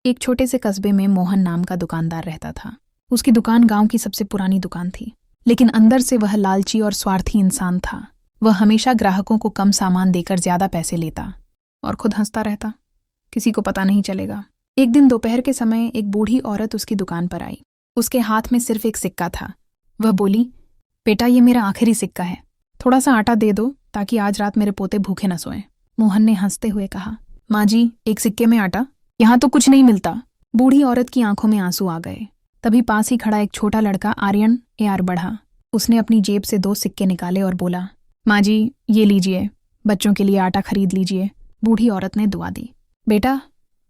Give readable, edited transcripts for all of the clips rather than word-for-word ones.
एक छोटे से कस्बे में मोहन नाम का दुकानदार रहता था। उसकी दुकान गांव की सबसे पुरानी दुकान थी, लेकिन अंदर से वह लालची और स्वार्थी इंसान था। वह हमेशा ग्राहकों को कम सामान देकर ज्यादा पैसे लेता और खुद हंसता रहता, किसी को पता नहीं चलेगा। एक दिन दोपहर के समय एक बूढ़ी औरत उसकी दुकान पर आई। उसके हाथ में सिर्फ एक सिक्का था। वह बोली, बेटा, ये मेरा आखिरी सिक्का है, थोड़ा सा आटा दे दो ताकि आज रात मेरे पोते भूखे न सोएं। मोहन ने हंसते हुए कहा, माँ जी, एक सिक्के में आटा? यहाँ तो कुछ नहीं मिलता। बूढ़ी औरत की आंखों में आंसू आ गए। तभी पास ही खड़ा एक छोटा लड़का आर्यन बढ़ा। उसने अपनी जेब से 2 सिक्के निकाले और बोला, माँ जी, ये लीजिए, बच्चों के लिए आटा खरीद लीजिए। बूढ़ी औरत ने दुआ दी, बेटा,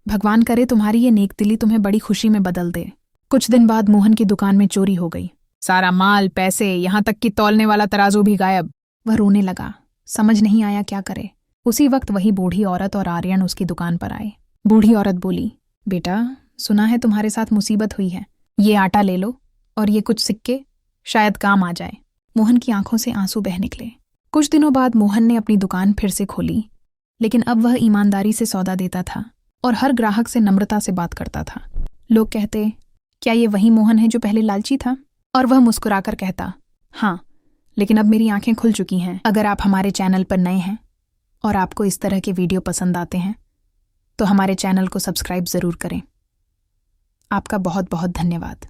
भगवान करे तुम्हारी ये नेकदिली तुम्हें बड़ी खुशी में बदल दे। कुछ दिन बाद मोहन की दुकान में चोरी हो गई। सारा माल, पैसे, यहाँ तक कि तौलने वाला तराजू भी गायब। वह रोने लगा, समझ नहीं आया क्या करे। उसी वक्त वही बूढ़ी औरत और आर्यन उसकी दुकान पर आए। बूढ़ी औरत बोली, बेटा, सुना है तुम्हारे साथ मुसीबत हुई है, ये आटा ले लो और ये कुछ सिक्के, शायद काम आ जाए। मोहन की आंखों से आंसू बह निकले। कुछ दिनों बाद मोहन ने अपनी दुकान फिर से खोली, लेकिन अब वह ईमानदारी से सौदा देता था और हर ग्राहक से नम्रता से बात करता था। लोग कहते, क्या ये वही मोहन है जो पहले लालची था? और वह मुस्कुराकर कहता, हाँ, लेकिन अब मेरी आंखें खुल चुकी हैं। अगर आप हमारे चैनल पर नए हैं और आपको इस तरह के वीडियो पसंद आते हैं तो हमारे चैनल को सब्सक्राइब ज़रूर करें। आपका बहुत बहुत धन्यवाद।